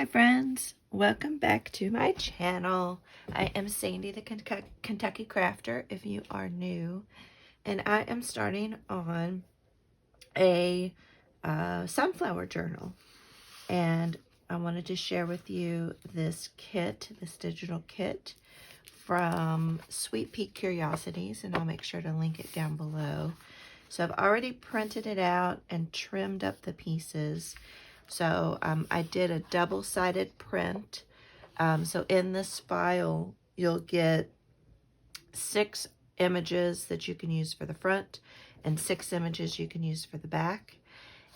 friends, welcome back to my channel. I am Sandy the Kentucky Crafter if you are new, and I am starting on a sunflower journal, and I wanted to share with you this kit, this digital kit from Sweet Pea Curiosities, and I'll make sure to link it down below. So I've already printed it out and trimmed up the pieces. So I did a double-sided print. So in this file, you'll get 6 images that you can use for the front and 6 images you can use for the back.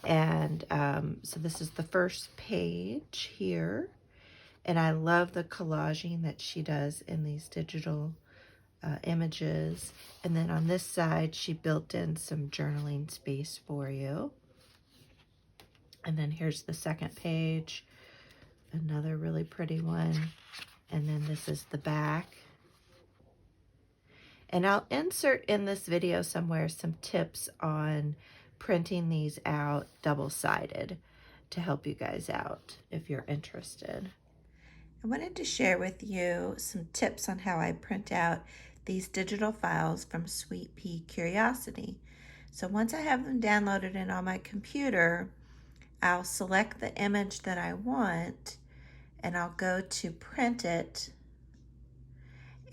And so this is the first page here. And I love the collaging that she does in these digital images. And then on this side, she built in some journaling space for you. And then here's the second page, another really pretty one. And then this is the back. And I'll insert in this video somewhere some tips on printing these out double-sided to help you guys out if you're interested. I wanted to share with you some tips on how I print out these digital files from Sweet Pea Curiosity. So once I have them downloaded and on my computer, I'll select the image that I want and I'll go to print it,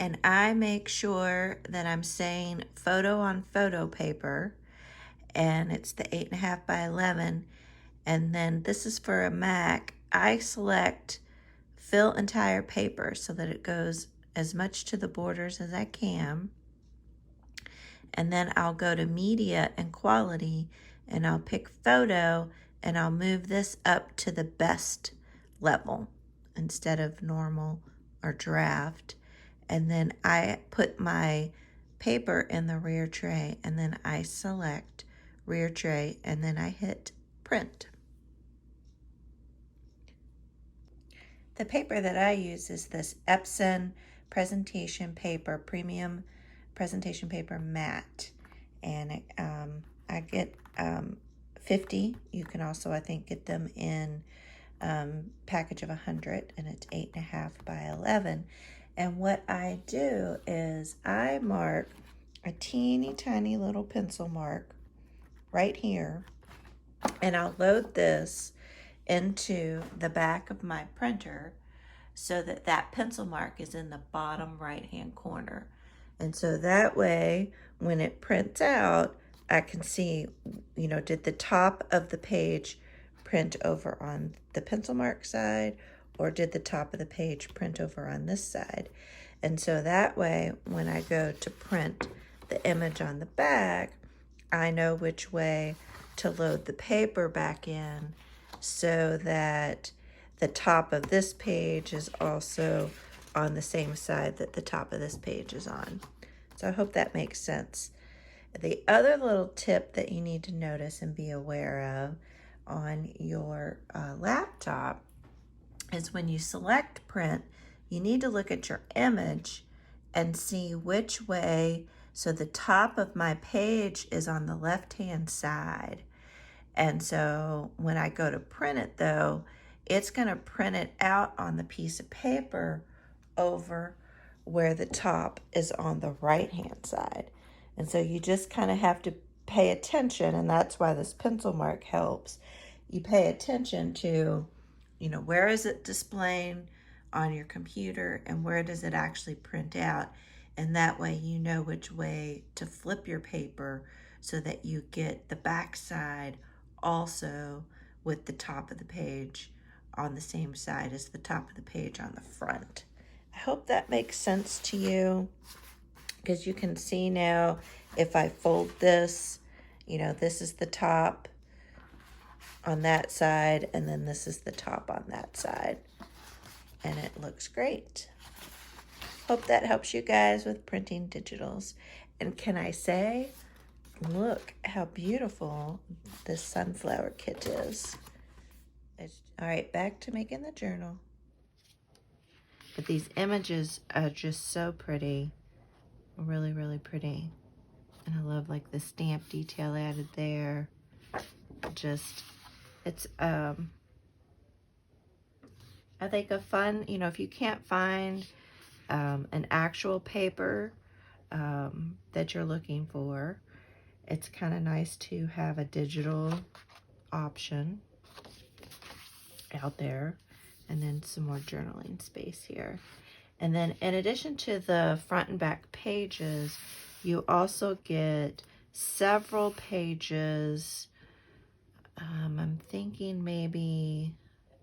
and I make sure that I'm saying photo on photo paper, and it's the 8.5 by 11, and then this is for a Mac. I select fill entire paper so that it goes as much to the borders as I can, and then I'll go to media and quality and I'll pick photo and I'll move this up to the best level instead of normal or draft. And then I put my paper in the rear tray, and then I select rear tray, and then I hit print. The paper that I use is this Epson presentation paper, premium presentation paper matte. And I get 50. You can also, I think, get them in package of 100, and it's 8.5 by 11. And what I do is I mark a teeny tiny little pencil mark right here, and I'll load this into the back of my printer so that that pencil mark is in the bottom right hand corner. And so that way, when it prints out, I can see, did the top of the page print over on the pencil mark side, or did the top of the page print over on this side? And so that way, when I go to print the image on the back, I know which way to load the paper back in so that the top of this page is also on the same side that the top of this page is on. So I hope that makes sense. The other little tip that you need to notice and be aware of on your laptop is when you select print, you need to look at your image and see which way. So the top of my page is on the left-hand side. And so when I go to print it though, it's gonna print it out on the piece of paper over where the top is on the right-hand side. And so you just kind of have to pay attention, and that's why this pencil mark helps. You pay attention to, where is it displaying on your computer and where does it actually print out? And that way you know which way to flip your paper so that you get the back side also with the top of the page on the same side as the top of the page on the front. I hope that makes sense to you, because you can see now if I fold this, this is the top on that side, and then this is the top on that side, and it looks great. Hope that helps you guys with printing digitals. And can I say, look how beautiful this sunflower kit is. All right, back to making the journal. But these images are just so pretty, really, really pretty. And I love like the stamp detail added there. It's I think a fun, you know, if you can't find an actual paper that you're looking for, it's kind of nice to have a digital option out there. And then some more journaling space here. And then in addition to the front and back pages, you also get several pages. I'm thinking maybe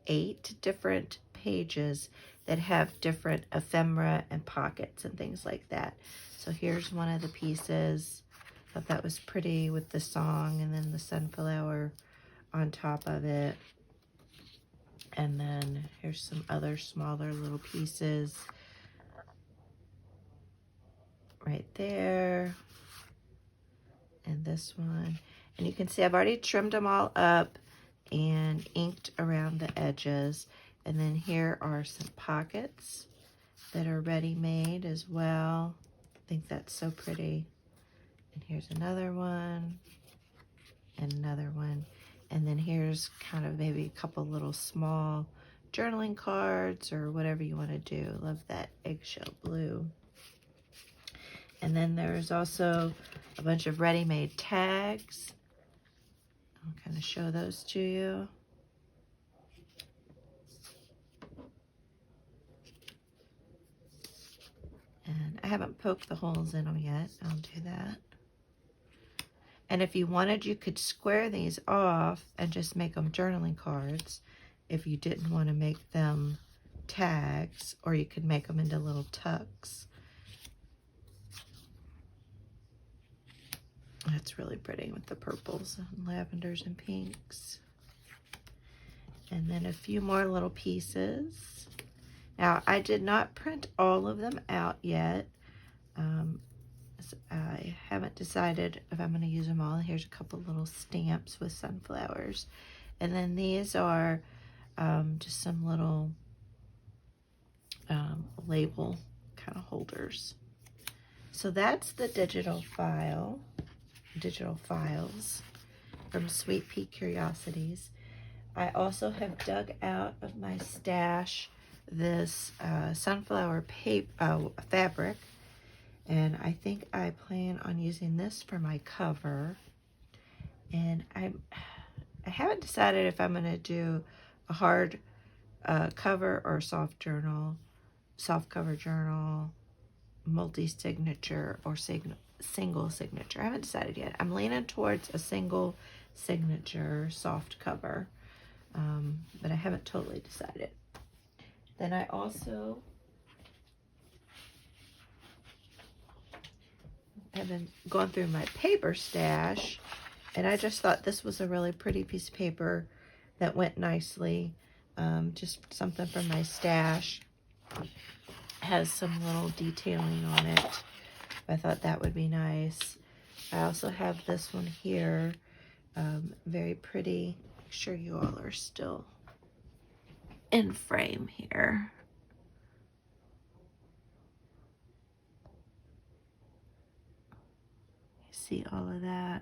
8 different pages that have different ephemera and pockets and things like that. So here's one of the pieces. I thought that was pretty with the song and then the sunflower on top of it. And then here's some other smaller little pieces right there. And this one. And you can see I've already trimmed them all up and inked around the edges. And then here are some pockets that are ready-made as well. I think that's so pretty. And here's another one and another one. And then here's kind of maybe a couple little small journaling cards or whatever you want to do. Love that eggshell blue. And then there's also a bunch of ready-made tags. I'll kind of show those to you. And I haven't poked the holes in them yet. I'll do that. And if you wanted, you could square these off and just make them journaling cards if you didn't want to make them tags, or you could make them into little tucks. That's really pretty with the purples and lavenders and pinks. And then a few more little pieces. Now, I did not print all of them out yet. I haven't decided if I'm going to use them all. Here's a couple little stamps with sunflowers. And then these are just some little label kind of holders. So that's the digital files from Sweet Pea Curiosities. I also have dug out of my stash this sunflower paper fabric, and I think I plan on using this for my cover. And I haven't decided if I'm going to do a hard cover or soft cover journal, multi-signature, or single signature. I haven't decided yet. I'm leaning towards a single signature soft cover, but I haven't totally decided. Then I also have been going through my paper stash, and I just thought this was a really pretty piece of paper that went nicely. Just something from my stash. Has some little detailing on it. I thought that would be nice. I also have this one here. Very pretty. Make sure you all are still in frame here. You see all of that?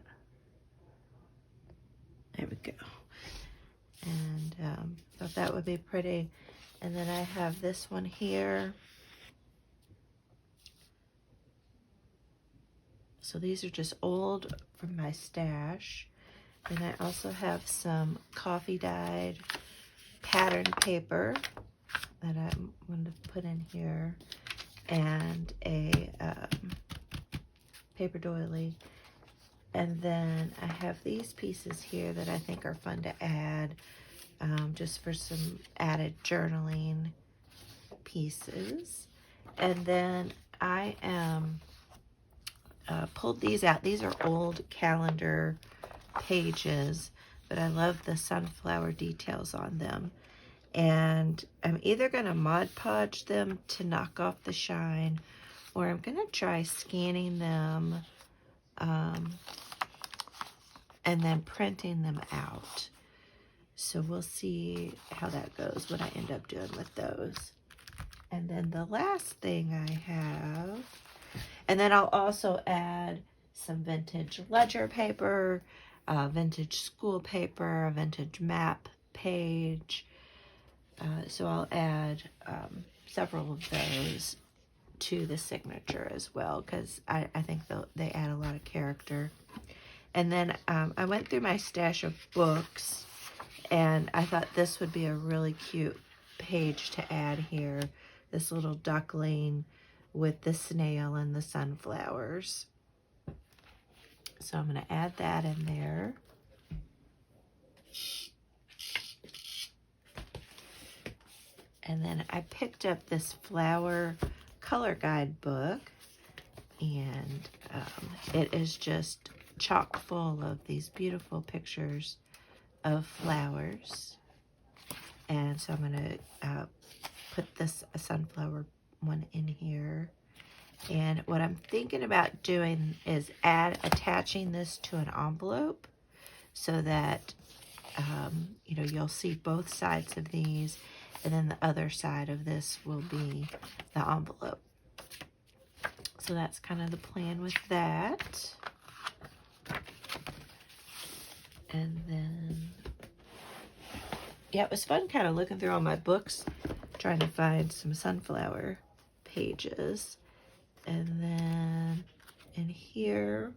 There we go. And thought that would be pretty. And then I have this one here. So these are just old from my stash. And I also have some coffee dyed pattern paper that I wanted to put in here, and a paper doily. And then I have these pieces here that I think are fun to add, just for some added journaling pieces. And then I am pulled these out. These are old calendar pages, but I love the sunflower details on them. And I'm either going to Mod Podge them to knock off the shine, or I'm going to try scanning them and then printing them out. So we'll see how that goes, what I end up doing with those. And then the last thing I have, and then I'll also add some vintage ledger paper, vintage school paper, a vintage map page, So I'll add several of those to the signature as well, because I think they add a lot of character. And then I went through my stash of books, and I thought this would be a really cute page to add here. This little duckling with the snail and the sunflowers. So I'm going to add that in there. And then I picked up this flower color guide book, and it is just chock full of these beautiful pictures of flowers. And so I'm going to put this sunflower one in here. And what I'm thinking about doing is attaching this to an envelope so that you know, you'll see both sides of these, and then the other side of this will be the envelope. So that's kind of the plan with that. And then, yeah, it was fun kind of looking through all my books, trying to find some sunflower pages. And then in here,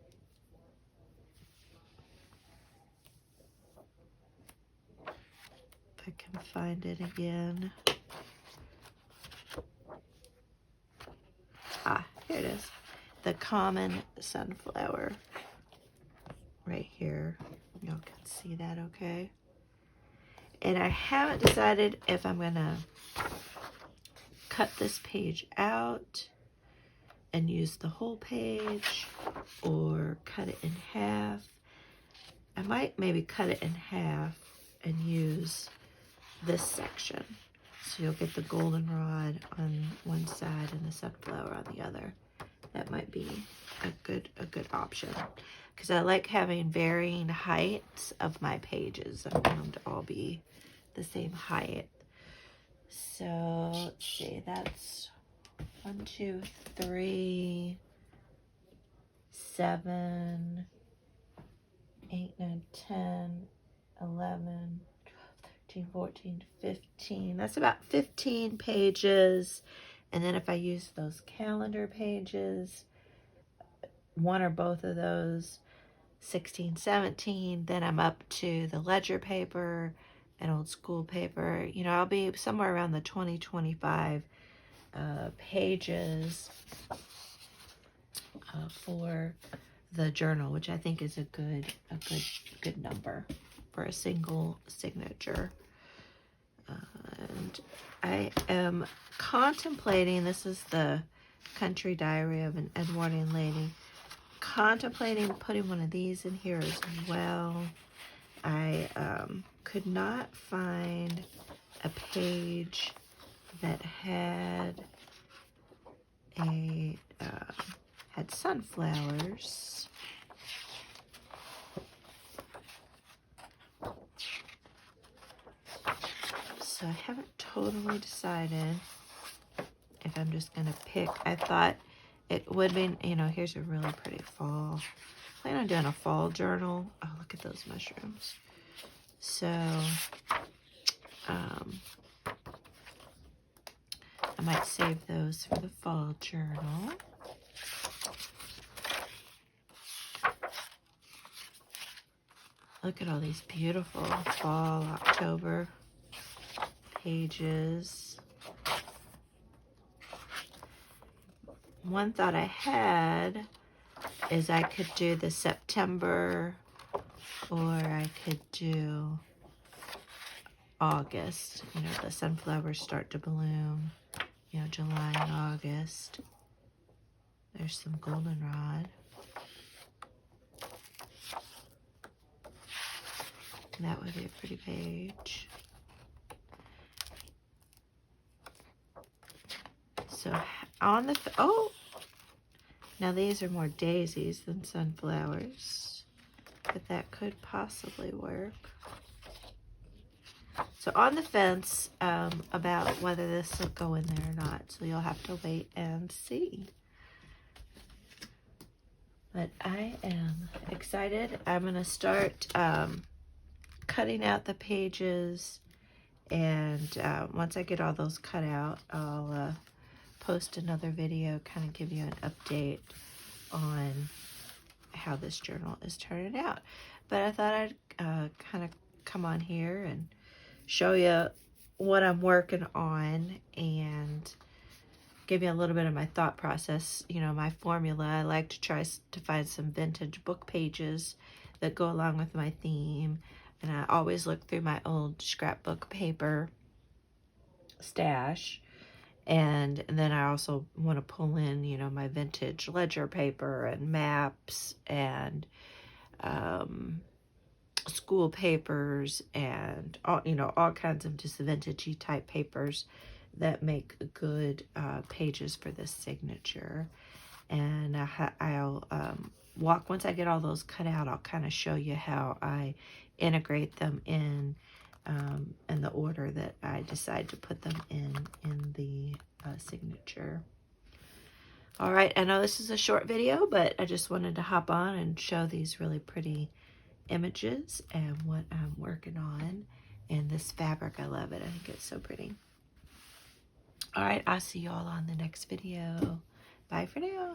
if I can find it again. Here it is. The common sunflower right here. Y'all can see that okay. And I haven't decided if I'm gonna cut this page out and use the whole page or cut it in half. I might maybe cut it in half and use this section. So you'll get the goldenrod on one side and the sunflower on the other. That might be a good option, because I like having varying heights of my pages. I want them to all be the same height. So let's see, that's 1, 2, 3, 7, 8, 9, 10, 11, 13, 14, 15. That's about 15 pages. And then if I use those calendar pages, one or both of those, 16, 17, then I'm up to the ledger paper and old school paper. You know, I'll be somewhere around the 20, 25 pages for the journal, which I think is a good number for a single signature. And I am contemplating, this is the Country Diary of an Edwardian Lady, contemplating putting one of these in here as well. I could not find a page that had sunflowers. So I haven't totally decided if I'm just going to pick. I thought it would be, you know, here's a really pretty fall. I plan on doing a fall journal. Oh, look at those mushrooms. So, I might save those for the fall journal. Look at all these beautiful fall, October pages. One thought I had is I could do the September, or I could do August. You know, the sunflowers start to bloom, you know, July and August. There's some goldenrod. That would be a pretty page. So on the, oh, now these are more daisies than sunflowers, but that could possibly work. So on the fence about whether this will go in there or not. So you'll have to wait and see. But I am excited. I'm going to start cutting out the pages And once I get all those cut out, I'll post another video, kind of give you an update on how this journal is turning out. But I thought I'd kind of come on here and show you what I'm working on and give you a little bit of my thought process. You know, my formula, I like to try to find some vintage book pages that go along with my theme. And I always look through my old scrapbook paper stash. And then I also want to pull in, you know, my vintage ledger paper and maps and school papers and all, you know, all kinds of just vintagey type papers that make good pages for this signature. And I'll walk, once I get all those cut out, I'll kind of show you how I integrate them in the order that I decide to put them in the signature. All right, I know this is a short video, but I just wanted to hop on and show these really pretty images and what I'm working on. And this fabric, I love it. I think it's so pretty. All right, I'll see you all on the next video. Bye for now.